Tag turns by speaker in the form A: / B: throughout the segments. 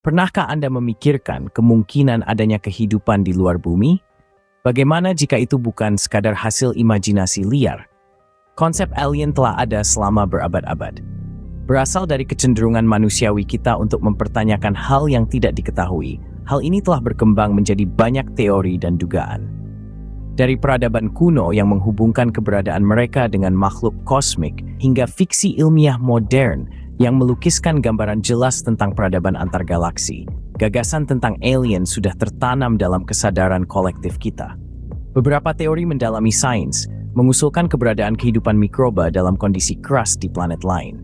A: Pernahkah Anda memikirkan kemungkinan adanya kehidupan di luar bumi? Bagaimana jika itu bukan sekadar hasil imajinasi liar? Konsep alien telah ada selama berabad-abad. Berasal dari kecenderungan manusiawi kita untuk mempertanyakan hal yang tidak diketahui. Hal ini telah berkembang menjadi banyak teori dan dugaan. Dari peradaban kuno yang menghubungkan keberadaan mereka dengan makhluk kosmik, hingga fiksi ilmiah modern yang melukiskan gambaran jelas tentang peradaban antar galaksi, gagasan tentang alien sudah tertanam dalam kesadaran kolektif kita. Beberapa teori mendalami sains mengusulkan keberadaan kehidupan mikroba dalam kondisi keras di planet lain.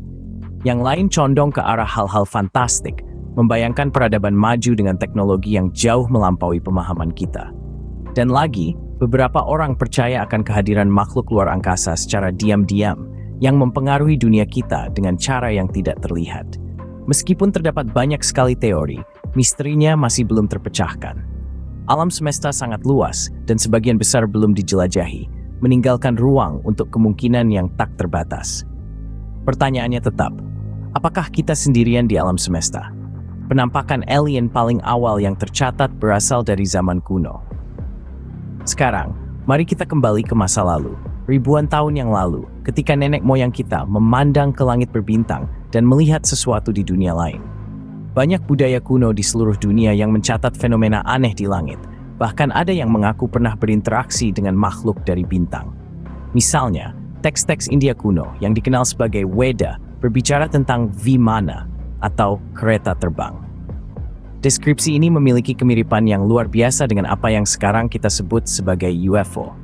A: Yang lain condong ke arah hal-hal fantastik, membayangkan peradaban maju dengan teknologi yang jauh melampaui pemahaman kita. Dan lagi, beberapa orang percaya akan kehadiran makhluk luar angkasa secara diam-diam yang mempengaruhi dunia kita dengan cara yang tidak terlihat. Meskipun terdapat banyak sekali teori, misterinya masih belum terpecahkan. Alam semesta sangat luas dan sebagian besar belum dijelajahi, meninggalkan ruang untuk kemungkinan yang tak terbatas. Pertanyaannya tetap, apakah kita sendirian di alam semesta? Penampakan alien paling awal yang tercatat berasal dari zaman kuno. Sekarang, mari kita kembali ke masa lalu. Ribuan tahun yang lalu, ketika nenek moyang kita memandang ke langit berbintang dan melihat sesuatu di dunia lain. Banyak budaya kuno di seluruh dunia yang mencatat fenomena aneh di langit. Bahkan ada yang mengaku pernah berinteraksi dengan makhluk dari bintang. Misalnya, teks-teks India kuno yang dikenal sebagai Weda berbicara tentang Vimana atau kereta terbang. Deskripsi ini memiliki kemiripan yang luar biasa dengan apa yang sekarang kita sebut sebagai UFO.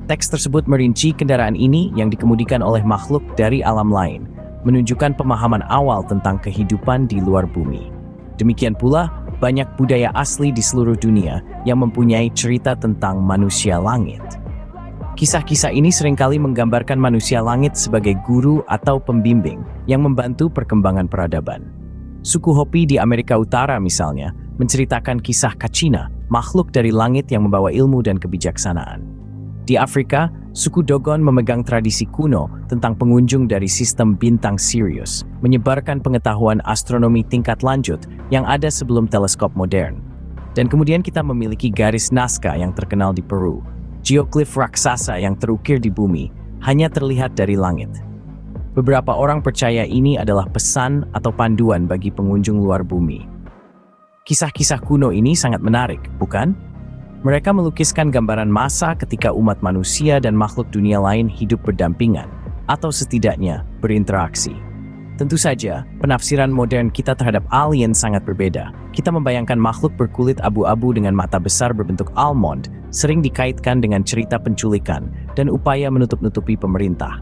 A: Teks tersebut merinci kendaraan ini yang dikemudikan oleh makhluk dari alam lain, menunjukkan pemahaman awal tentang kehidupan di luar bumi. Demikian pula, banyak budaya asli di seluruh dunia yang mempunyai cerita tentang manusia langit. Kisah-kisah ini seringkali menggambarkan manusia langit sebagai guru atau pembimbing yang membantu perkembangan peradaban. Suku Hopi di Amerika Utara misalnya, menceritakan kisah Kachina, makhluk dari langit yang membawa ilmu dan kebijaksanaan. Di Afrika, suku Dogon memegang tradisi kuno tentang pengunjung dari sistem bintang Sirius, menyebarkan pengetahuan astronomi tingkat lanjut yang ada sebelum teleskop modern. Dan kemudian kita memiliki garis Nazca yang terkenal di Peru, geoglif raksasa yang terukir di bumi, hanya terlihat dari langit. Beberapa orang percaya ini adalah pesan atau panduan bagi pengunjung luar bumi. Kisah-kisah kuno ini sangat menarik, bukan? Mereka melukiskan gambaran masa ketika umat manusia dan makhluk dunia lain hidup berdampingan, atau setidaknya berinteraksi. Tentu saja, penafsiran modern kita terhadap alien sangat berbeda. Kita membayangkan makhluk berkulit abu-abu dengan mata besar berbentuk almond, sering dikaitkan dengan cerita penculikan dan upaya menutup-nutupi pemerintah.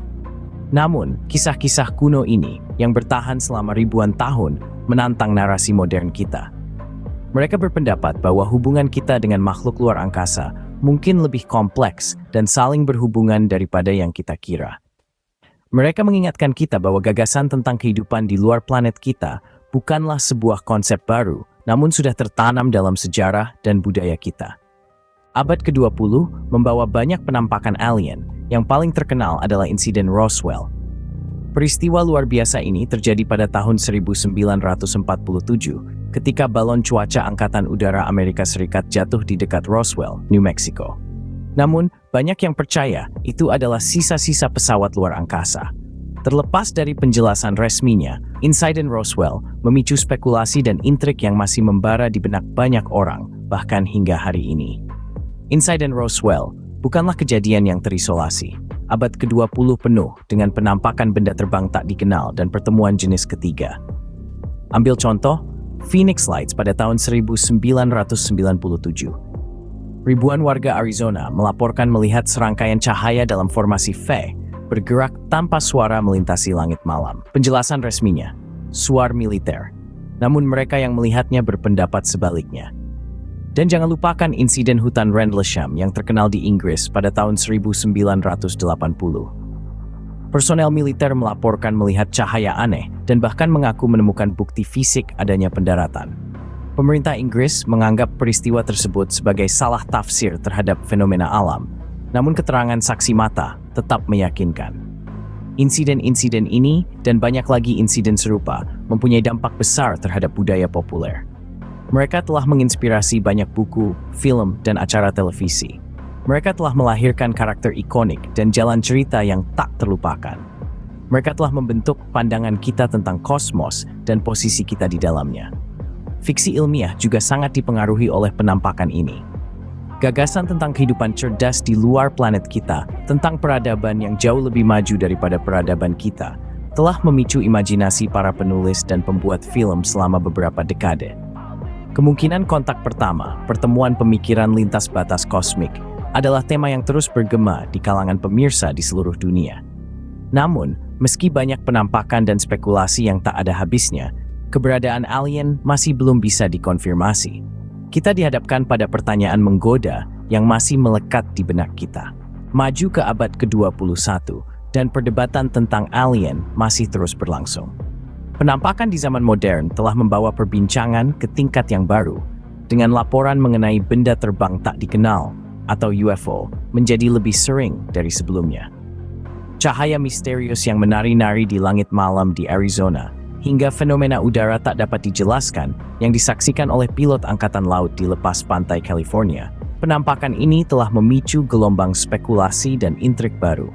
A: Namun, kisah-kisah kuno ini, yang bertahan selama ribuan tahun, menantang narasi modern kita. Mereka berpendapat bahwa hubungan kita dengan makhluk luar angkasa mungkin lebih kompleks dan saling berhubungan daripada yang kita kira. Mereka mengingatkan kita bahwa gagasan tentang kehidupan di luar planet kita bukanlah sebuah konsep baru, namun sudah tertanam dalam sejarah dan budaya kita. Abad ke-20 membawa banyak penampakan alien, yang paling terkenal adalah insiden Roswell. Peristiwa luar biasa ini terjadi pada tahun 1947, ketika balon cuaca Angkatan Udara Amerika Serikat jatuh di dekat Roswell, New Mexico. Namun, banyak yang percaya itu adalah sisa-sisa pesawat luar angkasa. Terlepas dari penjelasan resminya, insiden Roswell memicu spekulasi dan intrik yang masih membara di benak banyak orang, bahkan hingga hari ini. Insiden Roswell bukanlah kejadian yang terisolasi. Abad ke-20 penuh dengan penampakan benda terbang tak dikenal dan pertemuan jenis ketiga. Ambil contoh, Phoenix Lights pada tahun 1997. Ribuan warga Arizona melaporkan melihat serangkaian cahaya dalam formasi V bergerak tanpa suara melintasi langit malam. Penjelasan resminya, suar militer. Namun mereka yang melihatnya berpendapat sebaliknya. Dan jangan lupakan insiden hutan Rendlesham yang terkenal di Inggris pada tahun 1980. Personel militer melaporkan melihat cahaya aneh dan bahkan mengaku menemukan bukti fisik adanya pendaratan. Pemerintah Inggris menganggap peristiwa tersebut sebagai salah tafsir terhadap fenomena alam, namun keterangan saksi mata tetap meyakinkan. Insiden-insiden ini dan banyak lagi insiden serupa mempunyai dampak besar terhadap budaya populer. Mereka telah menginspirasi banyak buku, film, dan acara televisi. Mereka telah melahirkan karakter ikonik dan jalan cerita yang tak terlupakan. Mereka telah membentuk pandangan kita tentang kosmos dan posisi kita di dalamnya. Fiksi ilmiah juga sangat dipengaruhi oleh penampakan ini. Gagasan tentang kehidupan cerdas di luar planet kita, tentang peradaban yang jauh lebih maju daripada peradaban kita, telah memicu imajinasi para penulis dan pembuat film selama beberapa dekade. Kemungkinan kontak pertama, pertemuan pemikiran lintas batas kosmik, adalah tema yang terus bergema di kalangan pemirsa di seluruh dunia. Namun, meski banyak penampakan dan spekulasi yang tak ada habisnya, keberadaan alien masih belum bisa dikonfirmasi. Kita dihadapkan pada pertanyaan menggoda yang masih melekat di benak kita. Maju ke abad ke-21, dan perdebatan tentang alien masih terus berlangsung. Penampakan di zaman modern telah membawa perbincangan ke tingkat yang baru, dengan laporan mengenai benda terbang tak dikenal atau UFO menjadi lebih sering dari sebelumnya. Cahaya misterius yang menari-nari di langit malam di Arizona, hingga fenomena udara tak dapat dijelaskan yang disaksikan oleh pilot angkatan laut di lepas pantai California. Penampakan ini telah memicu gelombang spekulasi dan intrik baru.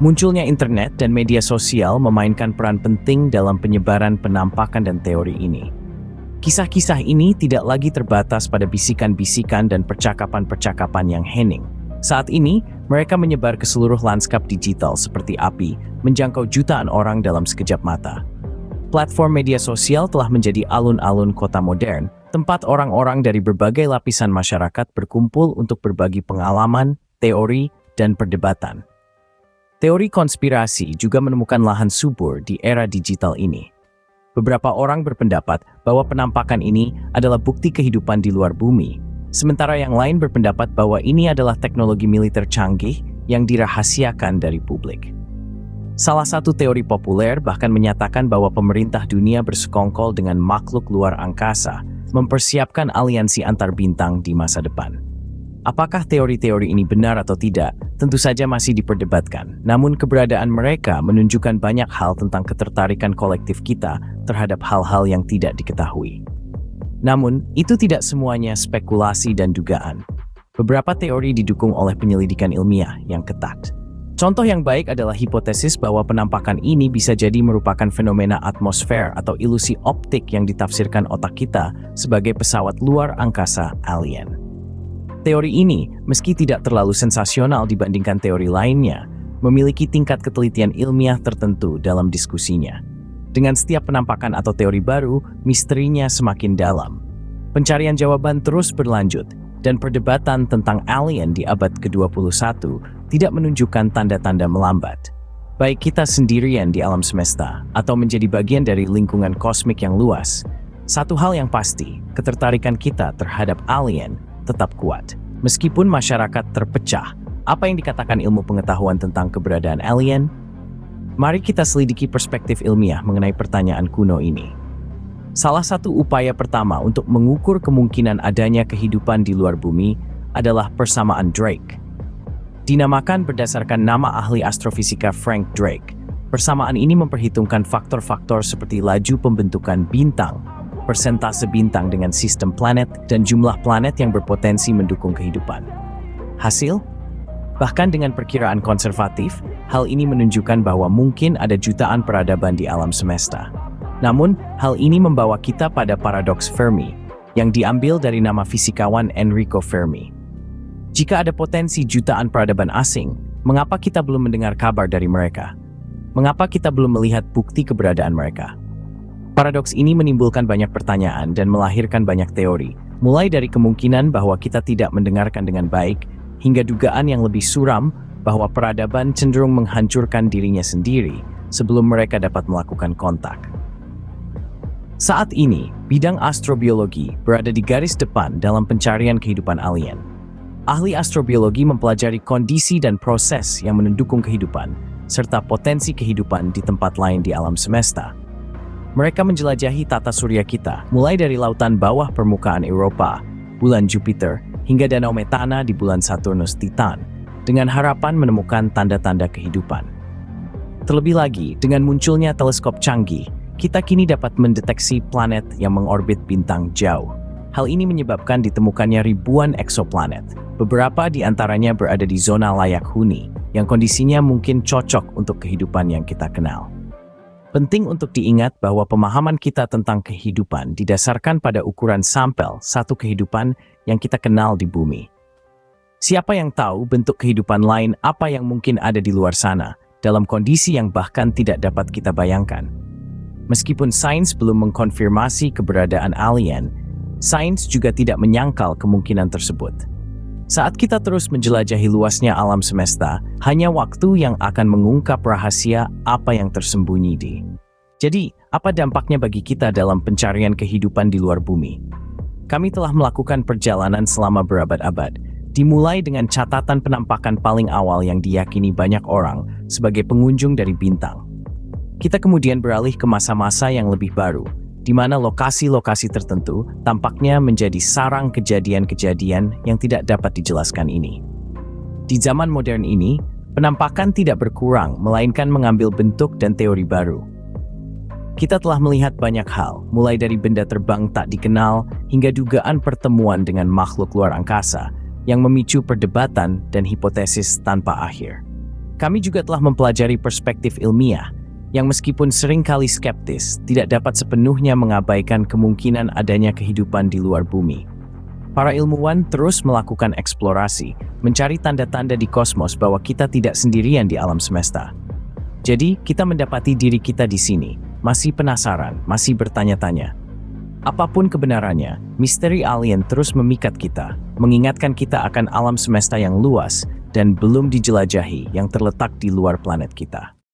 A: Munculnya internet dan media sosial memainkan peran penting dalam penyebaran penampakan dan teori ini. Kisah-kisah ini tidak lagi terbatas pada bisikan-bisikan dan percakapan-percakapan yang hening. Saat ini, mereka menyebar ke seluruh lanskap digital seperti api, menjangkau jutaan orang dalam sekejap mata. Platform media sosial telah menjadi alun-alun kota modern, tempat orang-orang dari berbagai lapisan masyarakat berkumpul untuk berbagi pengalaman, teori, dan perdebatan. Teori konspirasi juga menemukan lahan subur di era digital ini. Beberapa orang berpendapat bahwa penampakan ini adalah bukti kehidupan di luar bumi, sementara yang lain berpendapat bahwa ini adalah teknologi militer canggih yang dirahasiakan dari publik. Salah satu teori populer bahkan menyatakan bahwa pemerintah dunia bersekongkol dengan makhluk luar angkasa, mempersiapkan aliansi antar bintang di masa depan. Apakah teori-teori ini benar atau tidak, tentu saja masih diperdebatkan. Namun keberadaan mereka menunjukkan banyak hal tentang ketertarikan kolektif kita terhadap hal-hal yang tidak diketahui. Namun, itu tidak semuanya spekulasi dan dugaan. Beberapa teori didukung oleh penyelidikan ilmiah yang ketat. Contoh yang baik adalah hipotesis bahwa penampakan ini bisa jadi merupakan fenomena atmosfer atau ilusi optik yang ditafsirkan otak kita sebagai pesawat luar angkasa alien. Teori ini, meski tidak terlalu sensasional dibandingkan teori lainnya, memiliki tingkat ketelitian ilmiah tertentu dalam diskusinya. Dengan setiap penampakan atau teori baru, misterinya semakin dalam. Pencarian jawaban terus berlanjut, dan perdebatan tentang alien di abad ke-21 tidak menunjukkan tanda-tanda melambat. Baik kita sendirian di alam semesta, atau menjadi bagian dari lingkungan kosmik yang luas, satu hal yang pasti, ketertarikan kita terhadap alien tetap kuat. Meskipun masyarakat terpecah, apa yang dikatakan ilmu pengetahuan tentang keberadaan alien? Mari kita selidiki perspektif ilmiah mengenai pertanyaan kuno ini. Salah satu upaya pertama untuk mengukur kemungkinan adanya kehidupan di luar bumi adalah persamaan Drake. Dinamakan berdasarkan nama ahli astrofisika Frank Drake, persamaan ini memperhitungkan faktor-faktor seperti laju pembentukan bintang, persentase bintang dengan sistem planet, dan jumlah planet yang berpotensi mendukung kehidupan. Hasil? Bahkan dengan perkiraan konservatif, hal ini menunjukkan bahwa mungkin ada jutaan peradaban di alam semesta. Namun, hal ini membawa kita pada paradoks Fermi, yang diambil dari nama fisikawan Enrico Fermi. Jika ada potensi jutaan peradaban asing, mengapa kita belum mendengar kabar dari mereka? Mengapa kita belum melihat bukti keberadaan mereka? Paradoks ini menimbulkan banyak pertanyaan dan melahirkan banyak teori, mulai dari kemungkinan bahwa kita tidak mendengarkan dengan baik, hingga dugaan yang lebih suram bahwa peradaban cenderung menghancurkan dirinya sendiri sebelum mereka dapat melakukan kontak. Saat ini, bidang astrobiologi berada di garis depan dalam pencarian kehidupan alien. Ahli astrobiologi mempelajari kondisi dan proses yang mendukung kehidupan, serta potensi kehidupan di tempat lain di alam semesta. Mereka menjelajahi tata surya kita, mulai dari lautan bawah permukaan Eropa, bulan Jupiter, hingga danau metana di bulan Saturnus Titan, dengan harapan menemukan tanda-tanda kehidupan. Terlebih lagi, dengan munculnya teleskop canggih kita kini dapat mendeteksi planet yang mengorbit bintang jauh. Hal ini menyebabkan ditemukannya ribuan eksoplanet. Beberapa di antaranya berada di zona layak huni, yang kondisinya mungkin cocok untuk kehidupan yang kita kenal. Penting untuk diingat bahwa pemahaman kita tentang kehidupan didasarkan pada ukuran sampel satu kehidupan yang kita kenal di bumi. Siapa yang tahu bentuk kehidupan lain apa yang mungkin ada di luar sana, dalam kondisi yang bahkan tidak dapat kita bayangkan. Meskipun sains belum mengkonfirmasi keberadaan alien, sains juga tidak menyangkal kemungkinan tersebut. Saat kita terus menjelajahi luasnya alam semesta, hanya waktu yang akan mengungkap rahasia apa yang tersembunyi di. Jadi, apa dampaknya bagi kita dalam pencarian kehidupan di luar bumi? Kami telah melakukan perjalanan selama berabad-abad, dimulai dengan catatan penampakan paling awal yang diyakini banyak orang sebagai pengunjung dari bintang. Kita kemudian beralih ke masa-masa yang lebih baru, di mana lokasi-lokasi tertentu tampaknya menjadi sarang kejadian-kejadian yang tidak dapat dijelaskan ini. Di zaman modern ini, penampakan tidak berkurang, melainkan mengambil bentuk dan teori baru. Kita telah melihat banyak hal, mulai dari benda terbang tak dikenal, hingga dugaan pertemuan dengan makhluk luar angkasa, yang memicu perdebatan dan hipotesis tanpa akhir. Kami juga telah mempelajari perspektif ilmiah, yang meskipun seringkali skeptis, tidak dapat sepenuhnya mengabaikan kemungkinan adanya kehidupan di luar bumi. Para ilmuwan terus melakukan eksplorasi, mencari tanda-tanda di kosmos bahwa kita tidak sendirian di alam semesta. Jadi, kita mendapati diri kita di sini, masih penasaran, masih bertanya-tanya. Apapun kebenarannya, misteri alien terus memikat kita, mengingatkan kita akan alam semesta yang luas dan belum dijelajahi yang terletak di luar planet kita.